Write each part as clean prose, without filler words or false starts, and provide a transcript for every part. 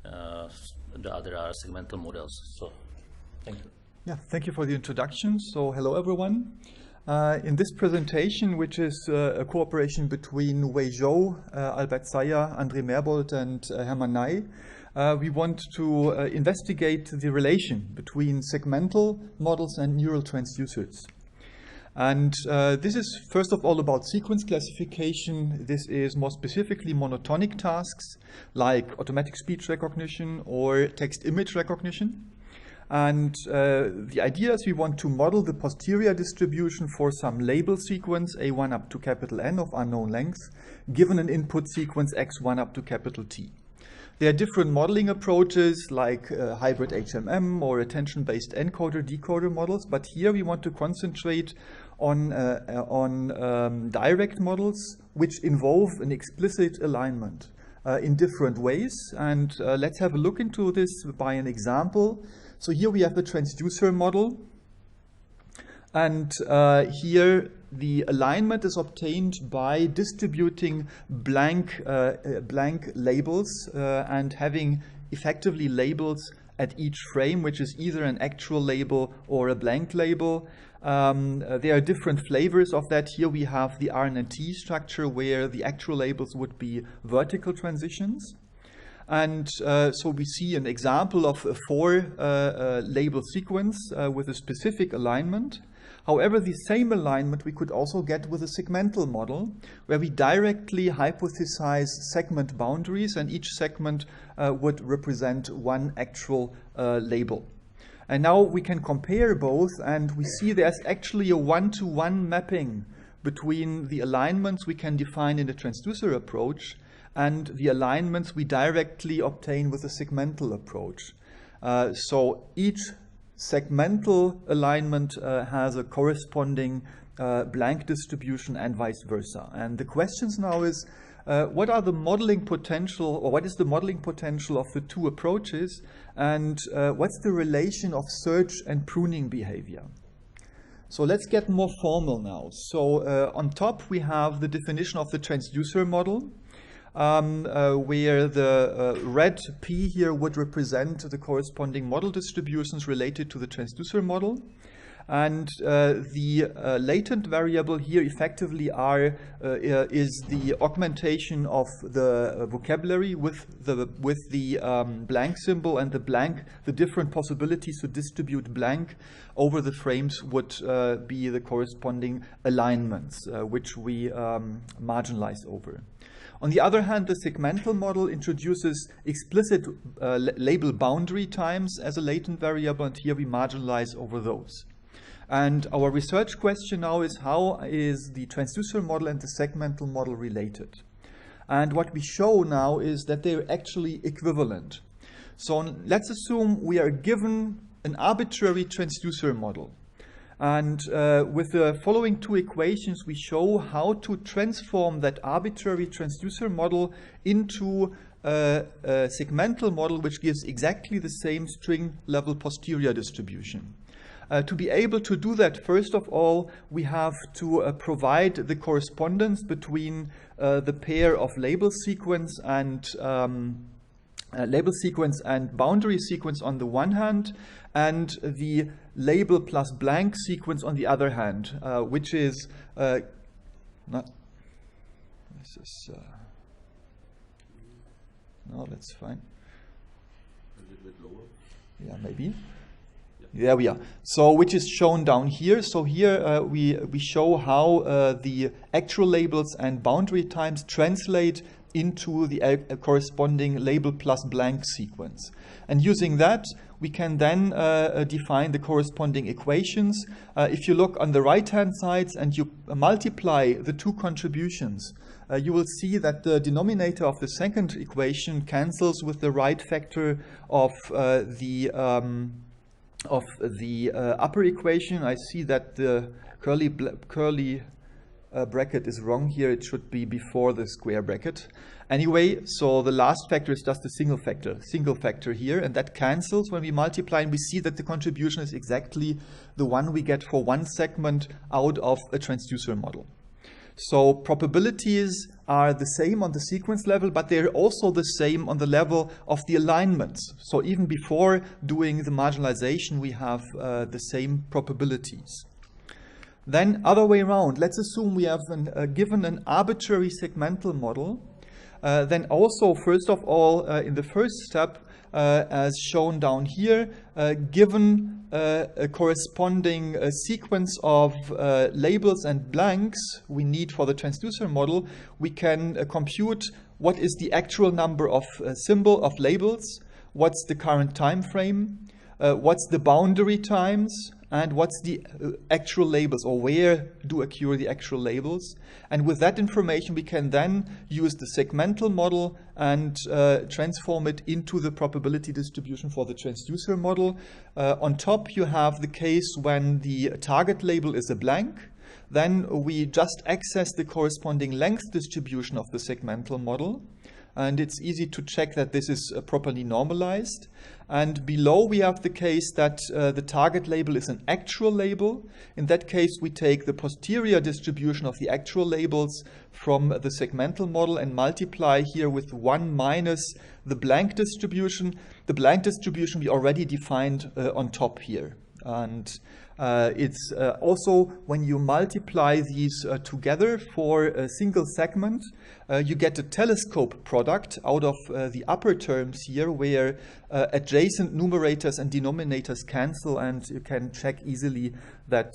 the other are segmental models. So, thank you. Yeah, thank you for the introduction. So, hello everyone. In this presentation, which is a cooperation between Zhou, Albert Zeyer, André Merboldt, and Hermann, we want to investigate the relation between segmental models and neural transducers. And this is first of all about sequence classification. This is more specifically monotonic tasks like automatic speech recognition or text image recognition. And the idea is we want to model the posterior distribution for some label sequence A1 up to capital N of unknown length, given an input sequence X1 up to capital T. There are different modeling approaches like hybrid HMM or attention-based encoder-decoder models, but here we want to concentrate on direct models which involve an explicit alignment in different ways. And let's have a look into this by an example. So here we have the transducer model, and here the alignment is obtained by distributing blank labels and having effectively labels at each frame, which is either an actual label or a blank label. There are different flavors of that. Here we have the RNN-T structure where the actual labels would be vertical transitions. And so we see an example of a 4-label sequence with a specific alignment. However, the same alignment we could also get with a segmental model, where we directly hypothesize segment boundaries, and each segment would represent one actual label. And now we can compare both, and we see there's actually a one-to-one mapping between the alignments we can define in the transducer approach and the alignments we directly obtain with the segmental approach. So each segmental alignment has a corresponding blank distribution and vice versa. And the questions now is, what are the modeling potential, or what is the modeling potential of the two approaches, and what's the relation of search and pruning behavior? So let's get more formal now. So on top we have the definition of the transducer model, where the red P here would represent the corresponding model distributions related to the transducer model. And the latent variable here effectively is the augmentation of the vocabulary with the blank symbol, and the different possibilities to distribute blank over the frames would be the corresponding alignments, which we marginalize over. On the other hand, the segmental model introduces explicit label boundary times as a latent variable, and here we marginalize over those. And our research question now is, how is the transducer model and the segmental model related? And what we show now is that they're actually equivalent. So let's assume we are given an arbitrary transducer model. And with the following two equations, we show how to transform that arbitrary transducer model into a segmental model which gives exactly the same string level posterior distribution. To be able to do that, first of all, we have to provide the correspondence between the pair of label sequence and boundary sequence on the one hand, and the label plus blank sequence on the other hand, which is no, that's fine. A little bit lower. Yeah, maybe. There we are. So, which is shown down here. So here we show how the actual labels and boundary times translate into the corresponding label plus blank sequence. And using that, we can then define the corresponding equations. If you look on the right-hand side and you multiply the two contributions, you will see that the denominator of the second equation cancels with the right factor of the upper equation. I see that the curly bracket is wrong here. It should be before the square bracket. Anyway, so the last factor is just a single factor here, and that cancels when we multiply, and we see that the contribution is exactly the one we get for one segment out of a transducer model. So probabilities are the same on the sequence level, but they're also the same on the level of the alignments. So even before doing the marginalization, we have the same probabilities. Then other way around, let's assume we have given an arbitrary segmental model. Then also, first of all, in the first step, as shown down here, given a corresponding sequence of labels and blanks we need for the transducer model, we can compute what is the actual number of labels, what's the current time frame, what's the boundary times, and what's the actual labels, or where do occur the actual labels. And with that information, we can then use the segmental model and transform it into the probability distribution for the transducer model. On top, you have the case when the target label is a blank. Then we just access the corresponding length distribution of the segmental model. And it's easy to check that this is properly normalized. And below we have the case that the target label is an actual label. In that case, we take the posterior distribution of the actual labels from the segmental model and multiply here with 1 minus the blank distribution. The blank distribution we already defined on top here. And it's also when you multiply these together for a single segment, you get a telescope product out of the upper terms here, where adjacent numerators and denominators cancel, and you can check easily that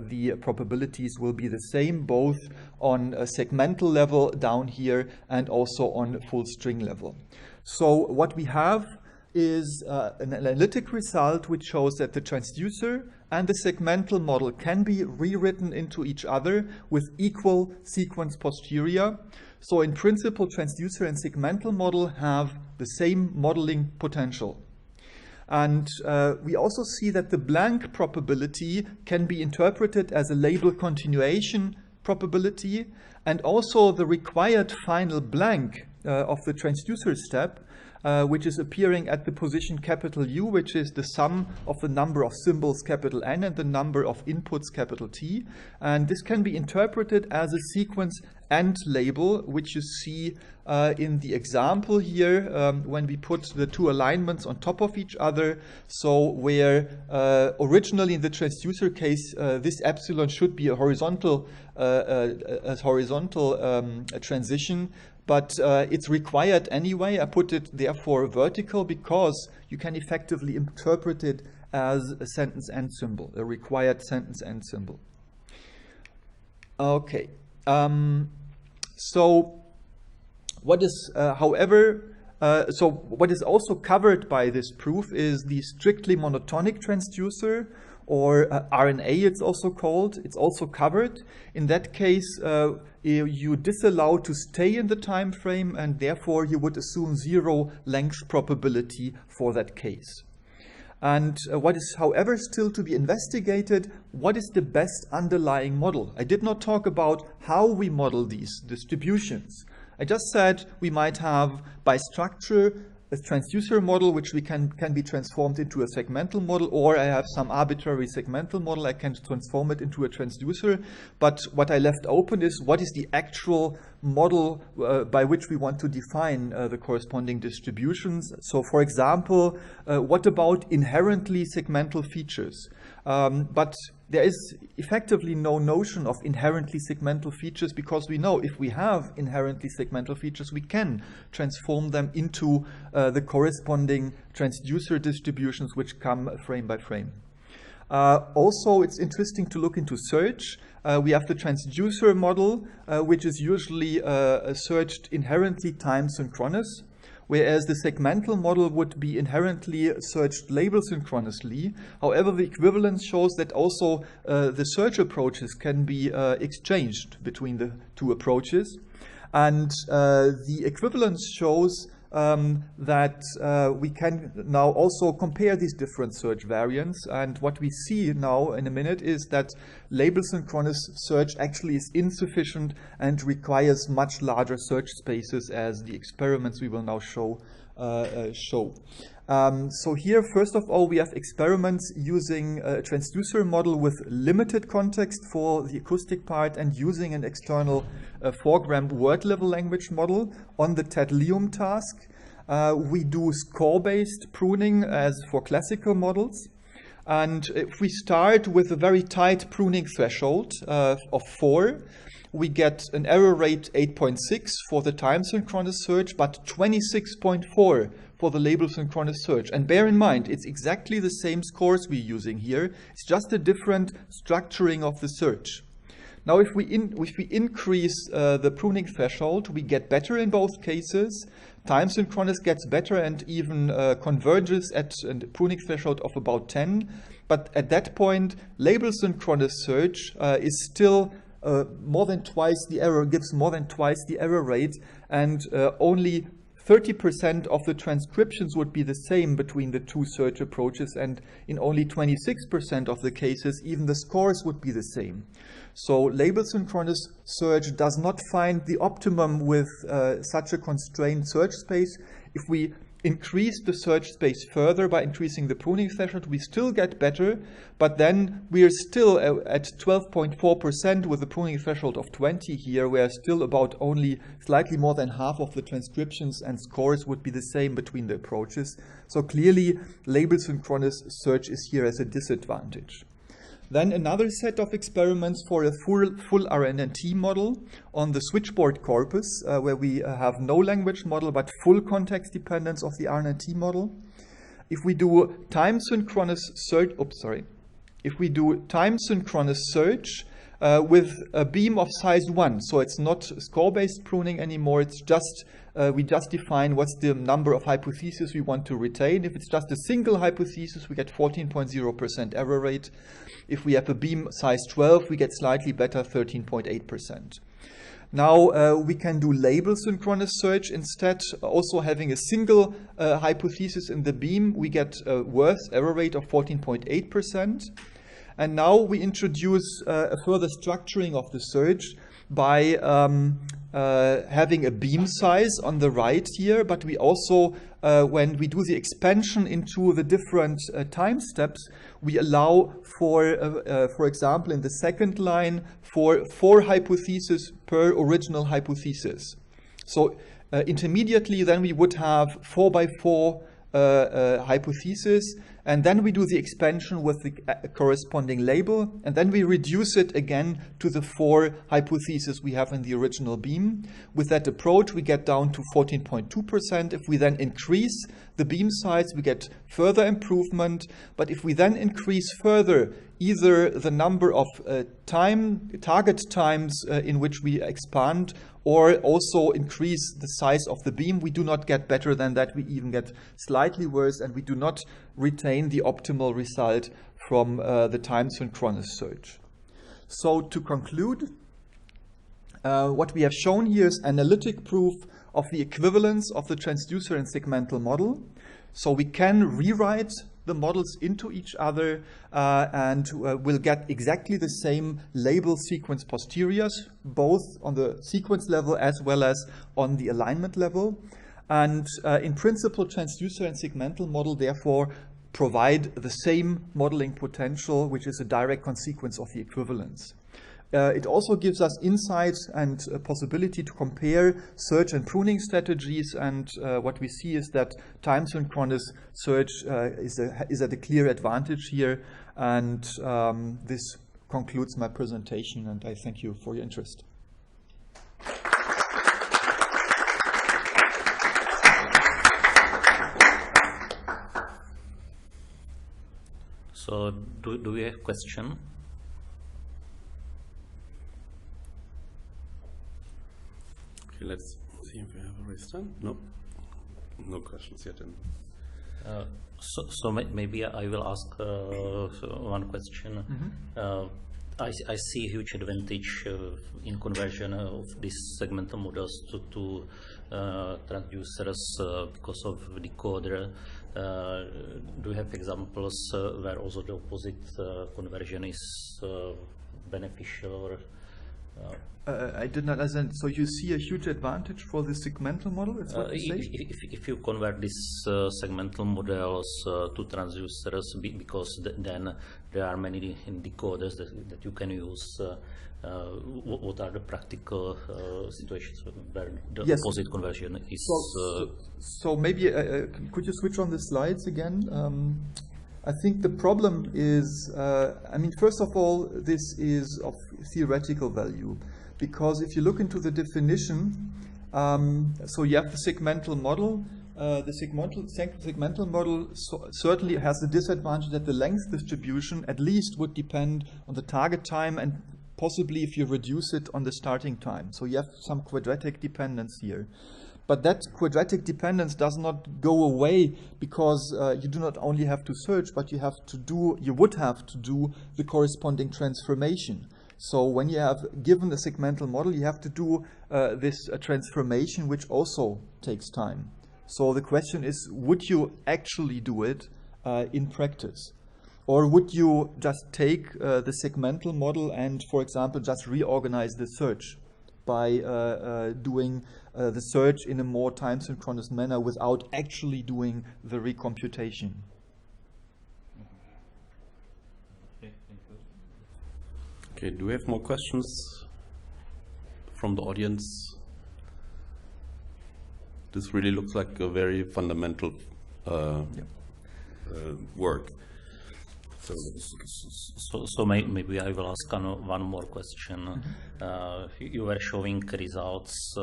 the probabilities will be the same both on a segmental level down here and also on full string level. So what we have is an analytic result which shows that the transducer and the segmental model can be rewritten into each other with equal sequence posterior. So in principle, transducer and segmental model have the same modeling potential. And we also see that the blank probability can be interpreted as a label continuation probability, and also the required final blank of the transducer step, which is appearing at the position capital U, which is the sum of the number of symbols capital N and the number of inputs capital T. And this can be interpreted as a sequence and label, which you see in the example here when we put the two alignments on top of each other. So where originally in the transducer case, this epsilon should be a horizontal transition, but it's required anyway. I put it therefore vertical because you can effectively interpret it as a sentence end symbol, a required sentence end symbol. Okay. So what is, what is also covered by this proof is the strictly monotonic transducer, or RNA it's also called. It's also covered. In that case, you disallow to stay in the time frame, and therefore you would assume 0 length probability for that case. And what is, however, still to be investigated, what is the best underlying model? I did not talk about how we model these distributions. I just said we might have, by structure, a transducer model which can be transformed into a segmental model, or I have some arbitrary segmental model, I can transform it into a transducer. But what I left open is what is the actual model by which we want to define the corresponding distributions. So for example, what about inherently segmental features? But there is effectively no notion of inherently segmental features, because we know if we have inherently segmental features, we can transform them into the corresponding transducer distributions which come frame by frame. Also, it's interesting to look into search. We have the transducer model, which is usually searched inherently time-synchronous, whereas the segmental model would be inherently searched label synchronously. However, the equivalence shows that also the search approaches can be exchanged between the two approaches. And the equivalence shows that we can now also compare these different search variants. And what we see now in a minute is that label synchronous search actually is insufficient and requires much larger search spaces, as the experiments we will now show show. So here, first of all, we have experiments using a transducer model with limited context for the acoustic part and using an external 4-gram word-level language model on the TED-LEUM task. We do score-based pruning as for classical models. And if we start with a very tight pruning threshold of 4, we get an error rate 8.6 for the time-synchronous search, but 26.4 for the label-synchronous search. And bear in mind, it's exactly the same scores we're using here. It's just a different structuring of the search. Now, if we increase the pruning threshold, we get better in both cases. Time-synchronous gets better and even converges at a pruning threshold of about 10. But at that point, label-synchronous search is still more than twice the error, gives more than twice the error rate, and only 30% of the transcriptions would be the same between the two search approaches, and in only 26% of the cases, even the scores would be the same. So label-synchronous search does not find the optimum with such a constrained search space. If we increase the search space further by increasing the pruning threshold, we still get better, but then we are still at 12.4% with a pruning threshold of 20 here, where still about only slightly more than half of the transcriptions and scores would be the same between the approaches. So clearly, label-synchronous search is here as a disadvantage. Then another set of experiments for a full RNN-T model on the switchboard corpus, where we have no language model but full context dependence of the RNN-T model. If we do time-synchronous search, with a beam of size 1, so it's not score-based pruning anymore, it's just we just define what's the number of hypotheses we want to retain. If it's just a single hypothesis, we get 14.0% error rate. If we have a beam size 12, we get slightly better, 13.8%. Now we can do label synchronous search instead. Also having a single hypothesis in the beam, we get a worse error rate of 14.8%. And now we introduce a further structuring of the search by having a beam size on the right here, but we also, when we do the expansion into the different time steps, we allow for example, in the second line, for 4 hypotheses per original hypothesis. So intermediately, then we would have 4 by 4 hypotheses, and then we do the expansion with the corresponding label, and then we reduce it again to the 4 hypotheses we have in the original beam. With that approach, we get down to 14.2%. If we then increase the beam size, we get further improvement. But if we then increase further either the number of target times in which we expand, or also increase the size of the beam, we do not get better than that. We even get slightly worse, and we do not retain the optimal result from the time-synchronous search. So to conclude, what we have shown here is analytic proof of the equivalence of the transducer and segmental model. So we can rewrite the models into each other and we'll get exactly the same label sequence posteriors, both on the sequence level as well as on the alignment level. And in principle, transducer and segmental model therefore provide the same modeling potential, which is a direct consequence of the equivalence. It also gives us insights and a possibility to compare search and pruning strategies, and what we see is that time-synchronous search is at a clear advantage here, and this concludes my presentation, and I thank you for your interest. So do we have a question? Okay, let's see if we have a raised hand. No, no questions yet. So maybe I will ask one question. Mm-hmm. I see a huge advantage in conversion of these segmental models to transducers because of decoder. Do you have examples where also the opposite conversion is beneficial? Or I did not understand. So you see a huge advantage for the segmental model? That's what you say? If you convert these segmental models to transducers, because then there are many decoders that you can use. What are the practical situations where the opposite conversion is? So maybe could you switch on the slides again? I think the problem is, I mean, first of all, this is of theoretical value, because if you look into the definition, so you have the segmental model. The segmental model certainly has the disadvantage that the length distribution at least would depend on the target time, and possibly if you reduce it on the starting time. So you have some quadratic dependence here. But that quadratic dependence does not go away, because you do not only have to search, but you would have to do the corresponding transformation. So when you have given a segmental model, you have to do this transformation, which also takes time. So the question is, would you actually do it in practice? Or would you just take the segmental model and, for example, just reorganize the search by doing the search in a more time-synchronous manner without actually doing the recomputation? Okay, do we have more questions from the audience? This really looks like a very fundamental work. So maybe I will ask one more question. You were showing results,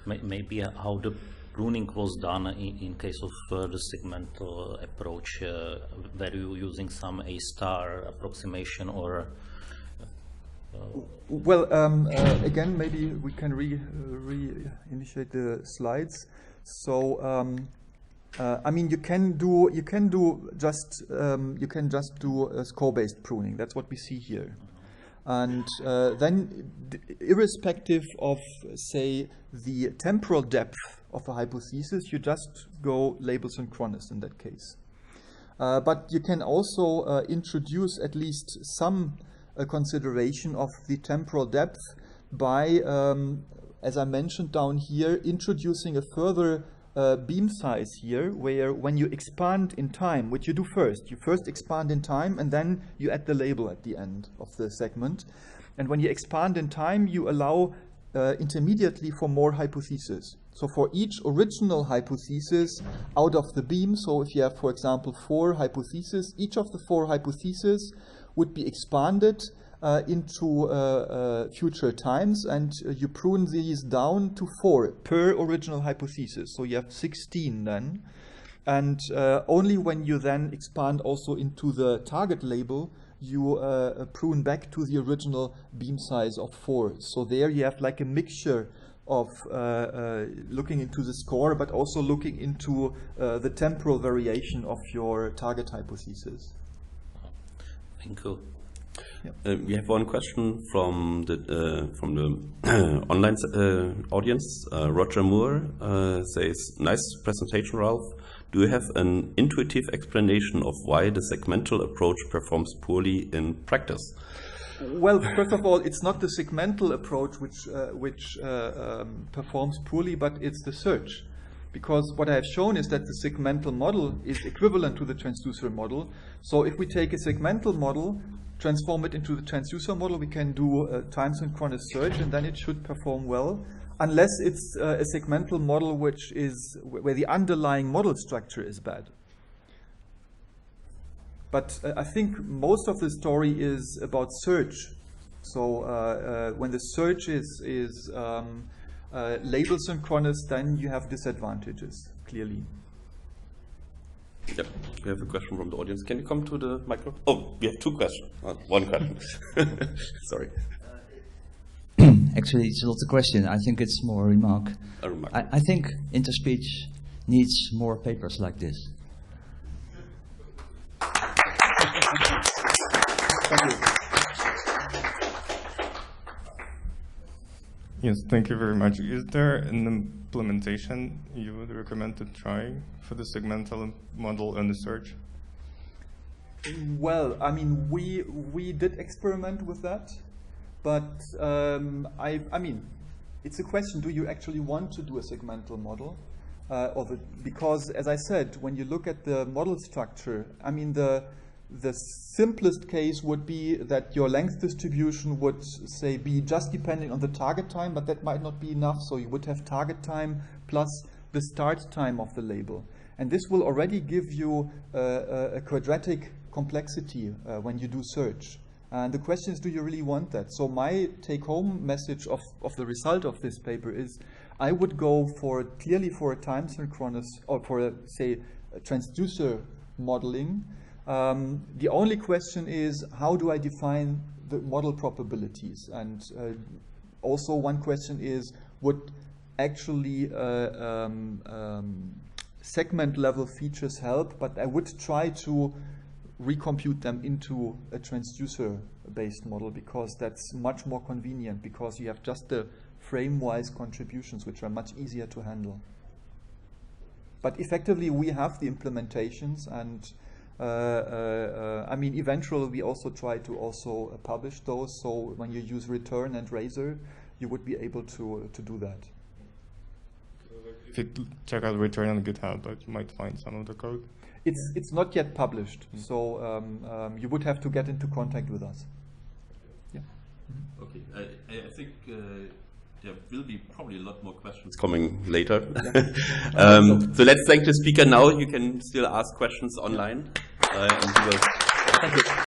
maybe how the pruning was done in case of the segmental approach. Were you using some A-star approximation or? Well, again, maybe we can re-initiate the slides. So, I mean, you can just do a score-based pruning. That's what we see here, and then, irrespective of, say, the temporal depth of a hypothesis, you just go label synchronous in that case. But you can also introduce at least some consideration of the temporal depth by, as I mentioned down here, introducing a further beam size here, where when you expand in time, which you do first, you first expand in time and then you add the label at the end of the segment. And when you expand in time, you allow intermediately for more hypotheses. So for each original hypothesis out of the beam, so if you have, for example, 4 hypotheses, each of the 4 hypotheses would be expanded into future times, and you prune these down to 4 per original hypothesis. So you have 16 then. And only when you then expand also into the target label, you prune back to the original beam size of 4. So there you have like a mixture of looking into the score, but also looking into the temporal variation of your target hypothesis. Thank you. We have one question from the online audience. Roger Moore says, "Nice presentation, Ralf. Do you have an intuitive explanation of why the segmental approach performs poorly in practice?" Well, first of all, it's not the segmental approach which performs poorly, but it's the search. Because what I have shown is that the segmental model is equivalent to the transducer model. So if we take a segmental model, transform it into the transducer model, we can do a time-synchronous search, and then it should perform well, unless it's a segmental model where the underlying model structure is bad. But I think most of the story is about search. So when the search is label synchronous, then you have disadvantages, clearly. Yep, we have a question from the audience. Can you come to the microphone? Oh, we have 2 questions. One question. Sorry. Actually, it's not a question. I think it's more a remark. A remark. I think interspeech needs more papers like this. Thank you. Yes, thank you very much. Is there an implementation you would recommend to try for the segmental model and the search? Well, I mean, we did experiment with that. but I mean, it's a question, do you actually want to do a segmental model of it? Because, as I said, when you look at the model structure, I mean, the simplest case would be that your length distribution would, say, be just depending on the target time, but that might not be enough, so you would have target time plus the start time of the label. And this will already give you a quadratic complexity when you do search. And the question is, do you really want that? So my take-home message of the result of this paper is, I would go clearly for a time-synchronous, or for, say, a transducer modeling. The only question is, how do I define the model probabilities? And also one question is, would actually segment level features help? But I would try to recompute them into a transducer based model, because that's much more convenient, because you have just the frame-wise contributions, which are much easier to handle. But effectively, we have the implementations, and I mean, eventually we also try to also publish those. So when you use return and razor, you would be able to do that. If you check out return on GitHub, you might find some of the code. It's not yet published, so you would have to get into contact with us. Yeah. Okay, I think there will be probably a lot more questions coming later. So let's thank the speaker now. You can still ask questions online. And we will